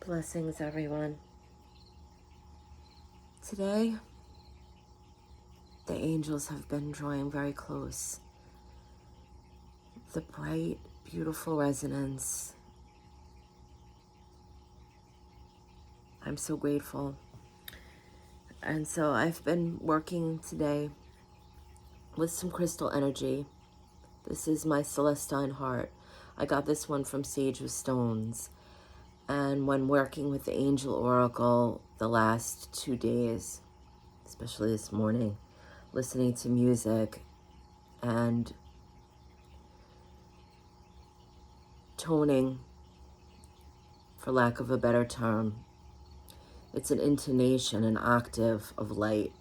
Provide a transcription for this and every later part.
Blessings, everyone. Today, the angels have been drawing very close. The bright, beautiful resonance. I'm so grateful. And so I've been working today with some crystal energy. This is my Celestine heart. I got this one from Sage with Stones. And when working with the Angel Oracle the last 2 days, especially this morning, listening to music and toning, for lack of a better term, it's an intonation, an octave of light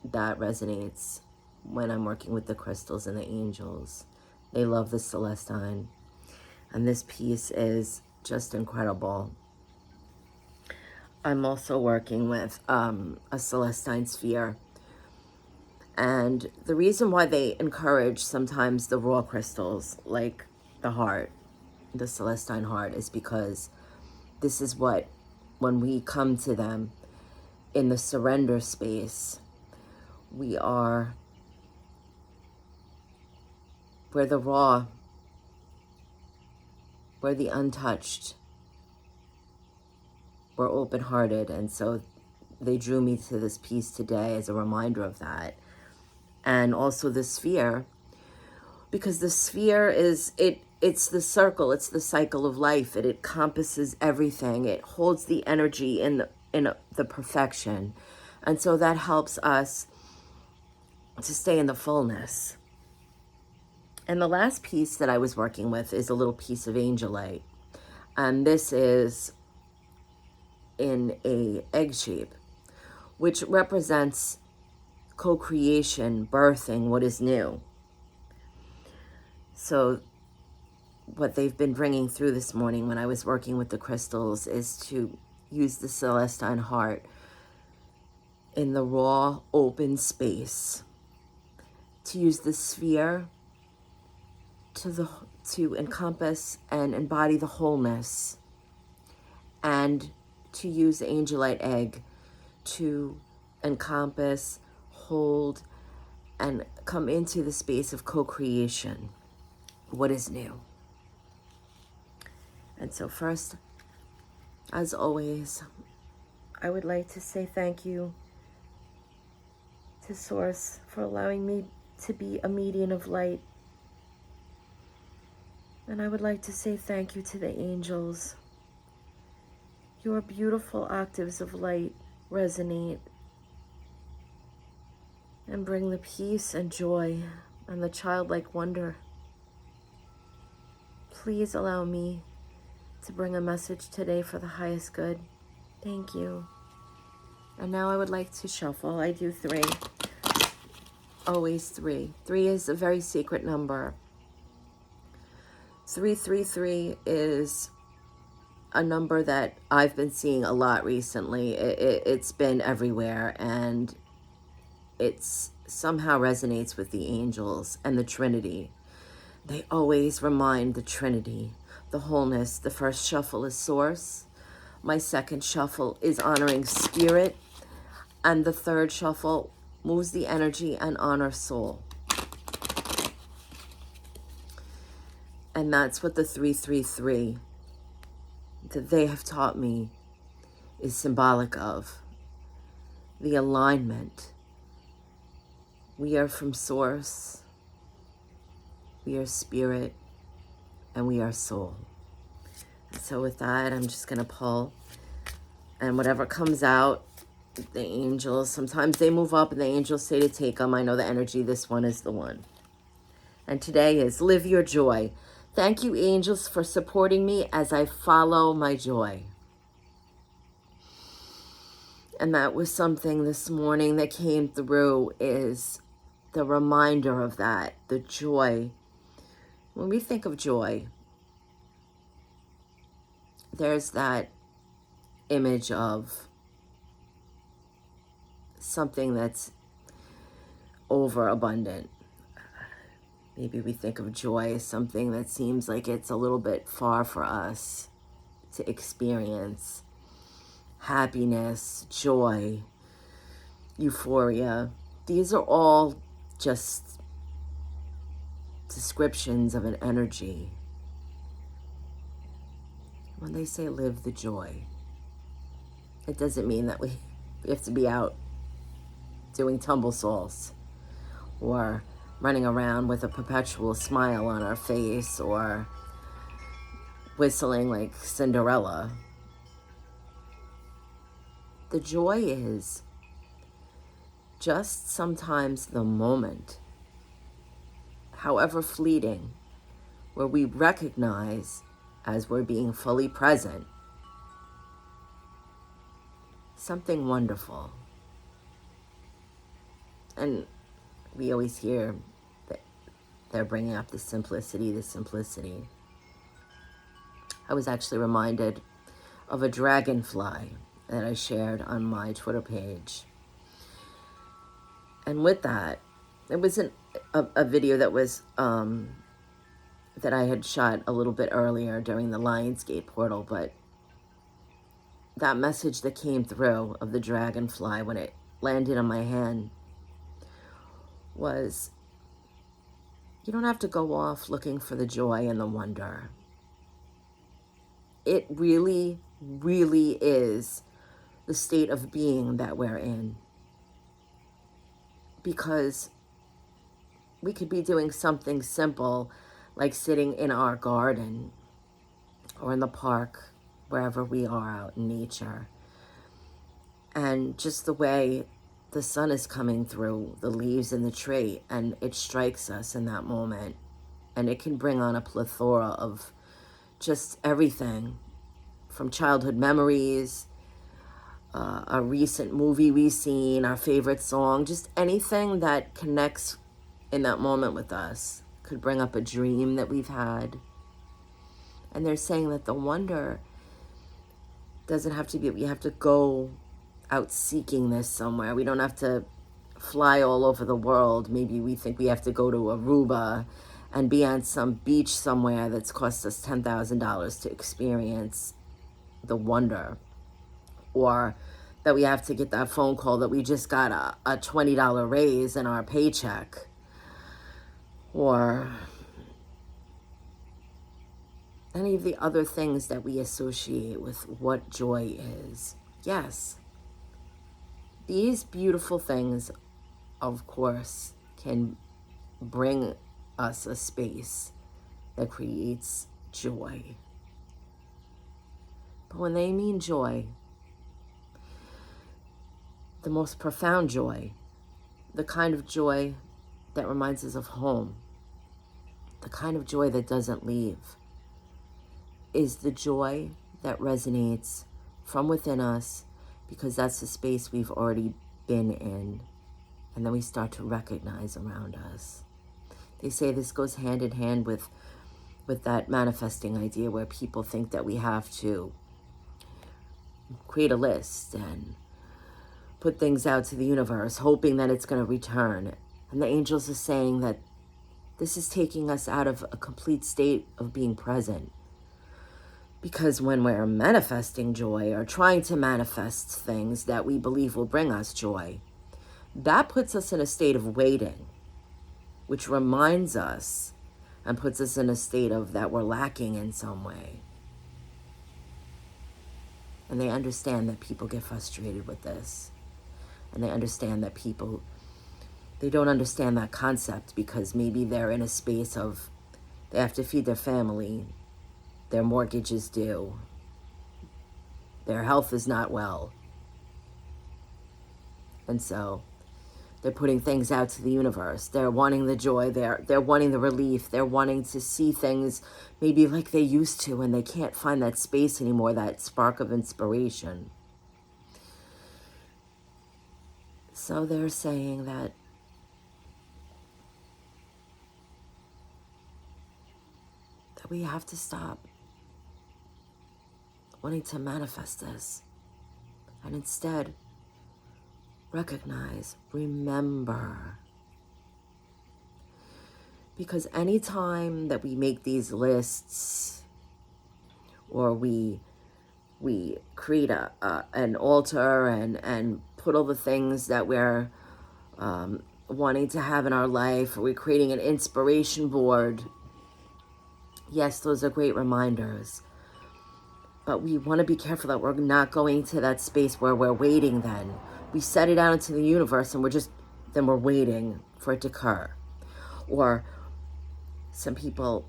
that resonates when I'm working with the crystals and the angels. They love the Celestine. And this piece is just incredible. I'm also working with a Celestine sphere. And the reason why they encourage sometimes the raw crystals, like the heart, the Celestine heart, is because this is what, when we come to them in the surrender space, we're the raw, we're the untouched, we're open-hearted. And so they drew me to this piece today as a reminder of that. And also the sphere, because the sphere is, it's the circle, it's the cycle of life. It encompasses everything. It holds the energy in the perfection. And so that helps us to stay in the fullness. And the last piece that I was working with is a little piece of angelite. And this is in a egg shape, which represents co-creation, birthing what is new. So what they've been bringing through this morning when I was working with the crystals is to use the Celestine heart in the raw, open space, to use the sphere to encompass and embody the wholeness, and to use the angelite egg to encompass, hold, and come into the space of co-creation, what is new. And so first, as always, I would like to say thank you to Source for allowing me to be a medium of light. And I would like to say thank you to the angels. Your beautiful octaves of light resonate and bring the peace and joy and the childlike wonder. Please allow me to bring a message today for the highest good. Thank you. And now I would like to shuffle. I do 3. Always 3. 3 is a very secret number. 333 is a number that I've been seeing a lot recently. It's been everywhere, and it's somehow resonates with the angels and the Trinity. They always remind the Trinity, the wholeness. The first shuffle is Source. My second shuffle is honoring Spirit. And the third shuffle moves the energy and honors Soul. And that's what the 333 that they have taught me is symbolic of. The alignment. We are from Source. We are Spirit. And we are Soul. So with that, I'm just going to pull. And whatever comes out, the angels, sometimes they move up and the angels say to take them. I know the energy. This one is the one. And today is Live Your Joy. Thank you, angels, for supporting me as I follow my joy. And that was something this morning that came through, is the reminder of that, the joy. When we think of joy, there's that image of something that's overabundant. Maybe we think of joy as something that seems like it's a little bit far for us to experience. happiness, joy, euphoria. These are all just descriptions of an energy. When they say live the joy, it doesn't mean that we have to be out doing tumble salts or running around with a perpetual smile on our face or whistling like Cinderella. The joy is just sometimes the moment, however fleeting, where we recognize as we're being fully present something wonderful. And we always hear that they're bringing up the simplicity, the simplicity. I was actually reminded of a dragonfly that I shared on my Twitter page. And with that, it wasn't a video that was that I had shot a little bit earlier during the Lionsgate portal, but that message that came through of the dragonfly when it landed on my hand was, you don't have to go off looking for the joy and the wonder. It really, really is the state of being that we're in. Because we could be doing something simple like sitting in our garden or in the park, wherever we are out in nature. And just the way the sun is coming through the leaves in the tree and it strikes us in that moment. And it can bring on a plethora of just everything from childhood memories, a recent movie we've seen, our favorite song, just anything that connects in that moment with us. Could bring up a dream that we've had. And they're saying that the wonder doesn't have to be, we have to go out seeking this somewhere. We don't have to fly all over the world. Maybe we think we have to go to Aruba and be on some beach somewhere that's cost us $10,000 to experience the wonder. Or that we have to get that phone call that we just got a $20 raise in our paycheck. Or any of the other things that we associate with what joy is. Yes, these beautiful things, of course, can bring us a space that creates joy. But when they mean joy, the most profound joy, the kind of joy that reminds us of home, the kind of joy that doesn't leave, is the joy that resonates from within us, because that's the space we've already been in, and then we start to recognize around us. They say this goes hand in hand with that manifesting idea where people think that we have to create a list and put things out to the universe, hoping that it's going to return. And the angels are saying that this is taking us out of a complete state of being present. Because when we're manifesting joy or trying to manifest things that we believe will bring us joy, that puts us in a state of waiting, which reminds us and puts us in a state of that we're lacking in some way. And they understand that people get frustrated with this. And they understand that people, they don't understand that concept because maybe they're in a space of they have to feed their family, their mortgage is due, their health is not well. And so they're putting things out to the universe. They're wanting the joy, they're wanting the relief, they're wanting to see things maybe like they used to, and they can't find that space anymore, that spark of inspiration. So they're saying that we have to stop wanting to manifest this and instead recognize, remember. Because anytime that we make these lists or we We create an altar and put all the things that we're wanting to have in our life. We're creating an inspiration board. Yes, those are great reminders. But we want to be careful that we're not going to that space where we're waiting then. We set it out into the universe and we're waiting for it to occur. Or some people,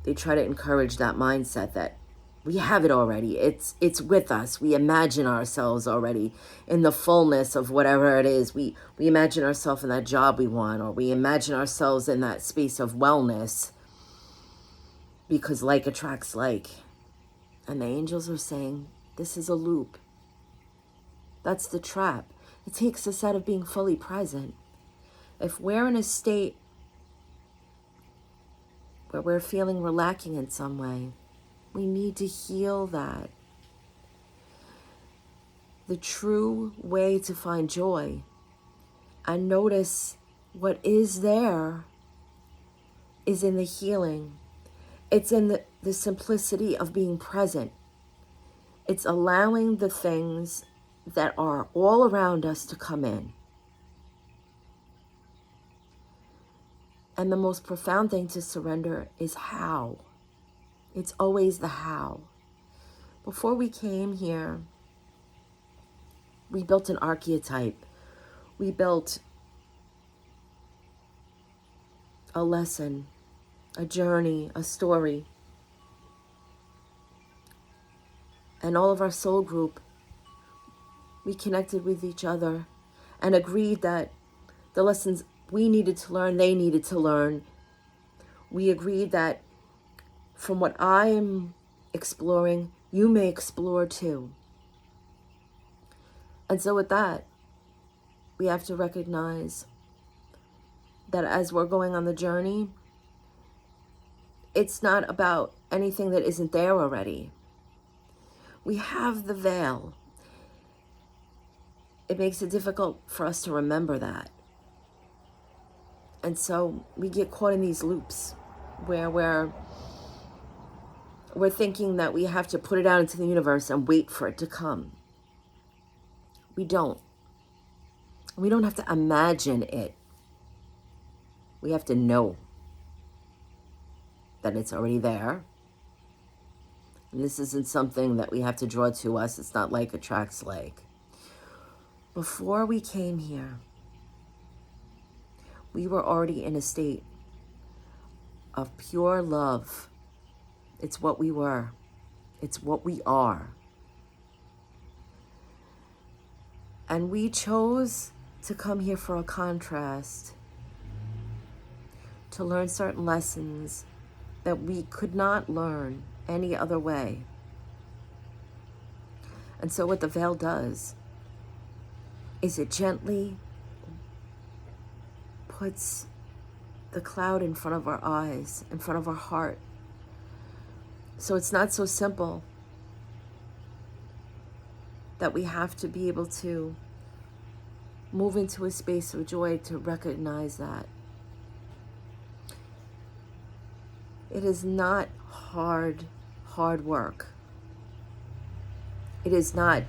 they try to encourage that mindset that we have it already. It's with us. We imagine ourselves already in the fullness of whatever it is. We imagine ourselves in that job we want, or we imagine ourselves in that space of wellness, because like attracts like. And the angels are saying, this is a loop. That's the trap. It takes us out of being fully present. If we're in a state where we're feeling we're lacking in some way, we need to heal that. The true way to find joy and notice what is there is in the healing. It's in the simplicity of being present. It's allowing the things that are all around us to come in. And the most profound thing to surrender is how. It's always the how. Before we came here, we built an archetype. We built a lesson, a journey, a story. And all of our soul group, we connected with each other and agreed that the lessons we needed to learn, they needed to learn. We agreed that from what I am exploring, you may explore too. And so with that, we have to recognize that as we're going on the journey, it's not about anything that isn't there already. We have the veil. It makes it difficult for us to remember that. And so we get caught in these loops where we're thinking that we have to put it out into the universe and wait for it to come. We don't. We don't have to imagine it. We have to know that it's already there. And this isn't something that we have to draw to us. It's not like attracts like. Before we came here, we were already in a state of pure love. It's what we were. It's what we are. And we chose to come here for a contrast, to learn certain lessons that we could not learn any other way. And so what the veil does is it gently puts the cloud in front of our eyes, in front of our heart. So it's not so simple that we have to be able to move into a space of joy to recognize that. It is not hard work. It is not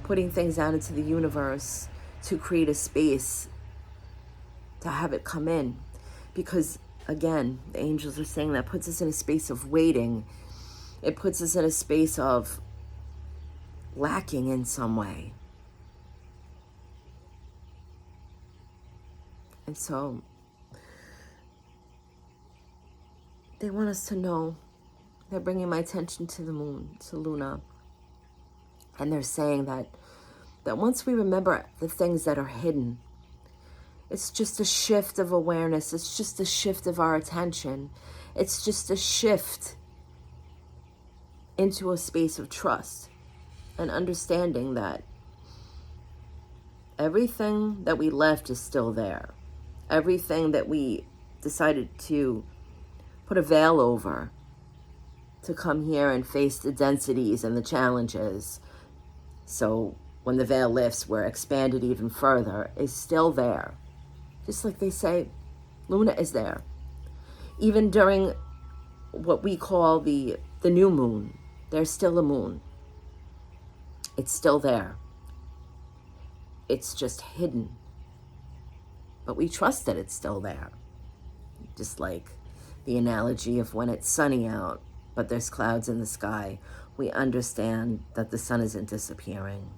putting things out into the universe to create a space to have it come in. Because again, the angels are saying that puts us in a space of waiting. It puts us in a space of lacking in some way. And so they want us to know. They're bringing my attention to the moon, to Luna. And they're saying that once we remember the things that are hidden, it's just a shift of awareness. It's just a shift of our attention. It's just a shift into a space of trust and understanding that everything that we left is still there. Everything that we decided to put a veil over, to come here and face the densities and the challenges. So when the veil lifts, we're expanded even further, is still there. Just like they say, Luna is there. Even during what we call the new moon, there's still a moon. It's still there. It's just hidden. But we trust that it's still there. Just like the analogy of when it's sunny out, but there's clouds in the sky. We understand that the sun isn't disappearing.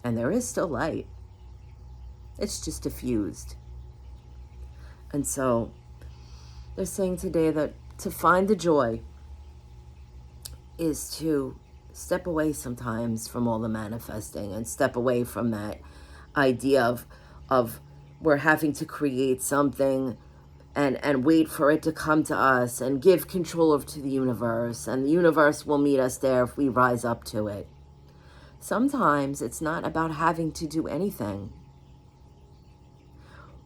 And there is still light. It's just diffused. And so they're saying today that to find the joy is to step away sometimes from all the manifesting and step away from that idea of we're having to create something and wait for it to come to us and give control over to the universe, and the universe will meet us there if we rise up to it. Sometimes it's not about having to do anything.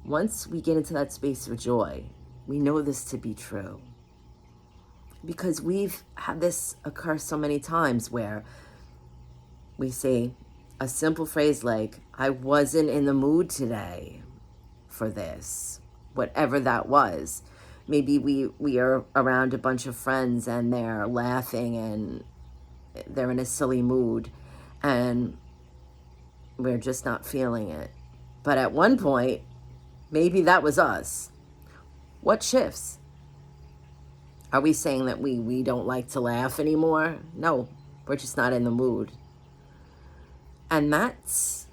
Once we get into that space of joy, we know this to be true. Because we've had this occur so many times where we say a simple phrase like, I wasn't in the mood today for this, whatever that was. Maybe we are around a bunch of friends and they're laughing and they're in a silly mood and we're just not feeling it. But at one point, maybe that was us. What shifts? Are we saying that we don't like to laugh anymore? No, we're just not in the mood. And that's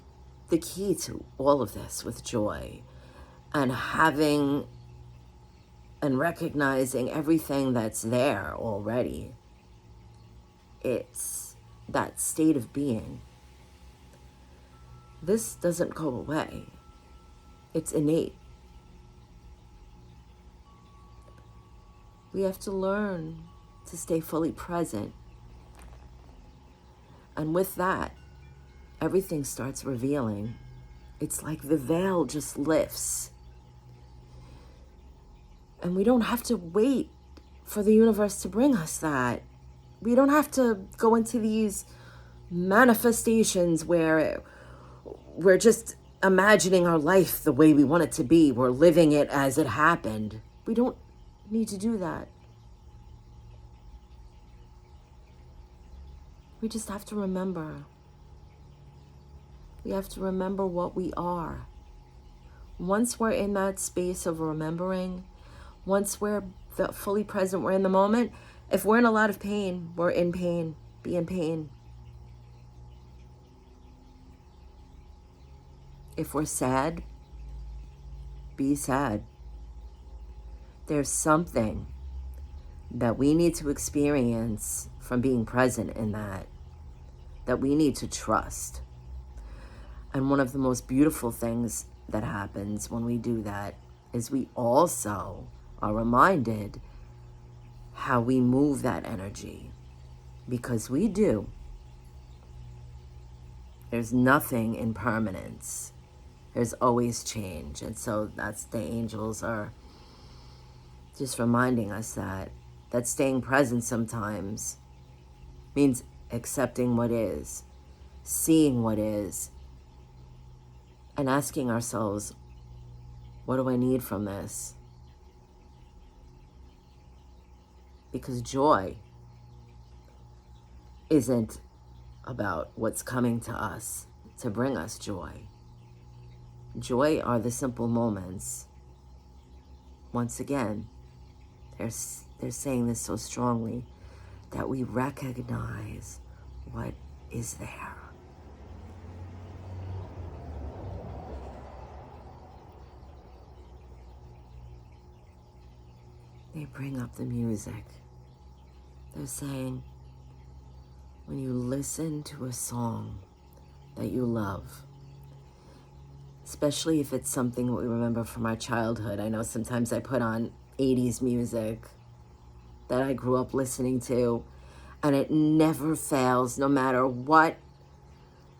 the key to all of this with joy and having and recognizing everything that's there already. It's that state of being. This doesn't go away. It's innate. We have to learn to stay fully present. And with that, everything starts revealing. It's like the veil just lifts. And we don't have to wait for the universe to bring us that. We don't have to go into these manifestations where we're just imagining our life the way we want it to be. We're living it as it happened. We don't need to do that. We just have to remember. We have to remember what we are. Once we're in that space of remembering, once we're fully present, we're in the moment. If we're in a lot of pain, we're in pain. Be in pain. If we're sad, be sad. There's something that we need to experience from being present in that we need to trust. And one of the most beautiful things that happens when we do that is we also are reminded how we move that energy. Because we do. There's nothing in permanence. There's always change. And so that's the angels are just reminding us that staying present sometimes means accepting what is, seeing what is, and asking ourselves, what do I need from this? Because joy isn't about what's coming to us to bring us joy. Joy are the simple moments. Once again, they're saying this so strongly, that we recognize what is there. They bring up the music. They're saying, when you listen to a song that you love, especially if it's something that we remember from our childhood. I know sometimes I put on 80s music that I grew up listening to, and it never fails, no matter what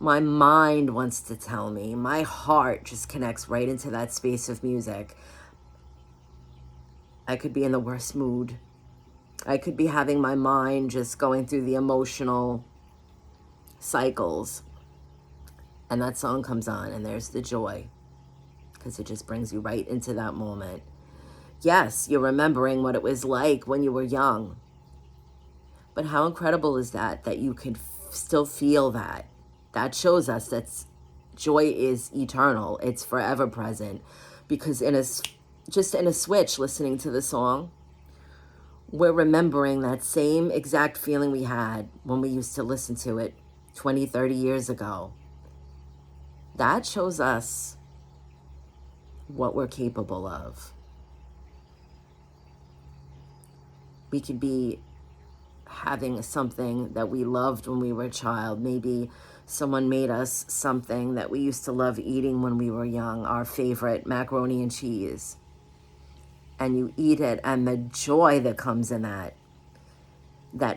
my mind wants to tell me. My heart just connects right into that space of music. I could be in the worst mood. I could be having my mind just going through the emotional cycles. And that song comes on and there's the joy, because it just brings you right into that moment. Yes, you're remembering what it was like when you were young. But how incredible is that you could still feel that. That shows us that joy is eternal. It's forever present. Because just in a switch, listening to the song, we're remembering that same exact feeling we had when we used to listen to it 20, 30 years ago. That shows us what we're capable of. We could be having something that we loved when we were a child. Maybe someone made us something that we used to love eating when we were young, our favorite macaroni and cheese. And you eat it, and the joy that comes in that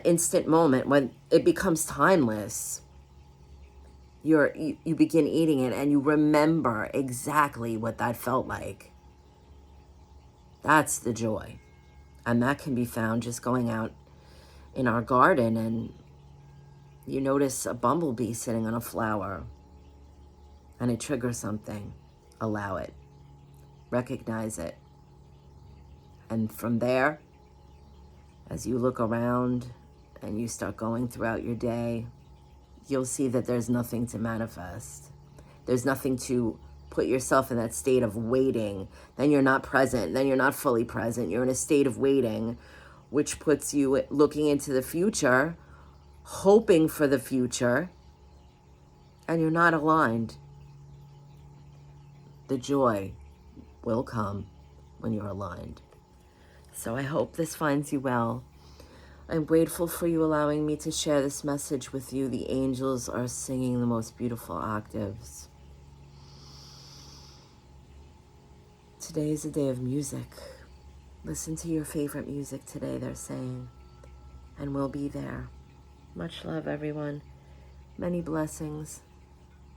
instant moment when it becomes timeless, you begin eating it and you remember exactly what that felt like. That's the joy. And that can be found just going out in our garden and you notice a bumblebee sitting on a flower and it triggers something. Allow it. Recognize it. And from there, as you look around and you start going throughout your day, you'll see that there's nothing to manifest. There's nothing to put yourself in that state of waiting. Then you're not present. Then you're not fully present. You're in a state of waiting, which puts you looking into the future, hoping for the future, and you're not aligned. The joy will come when you're aligned. So I hope this finds you well. I'm grateful for you allowing me to share this message with you. The angels are singing the most beautiful octaves. Today is a day of music. Listen to your favorite music today, they're saying, and we'll be there. Much love, everyone. Many blessings.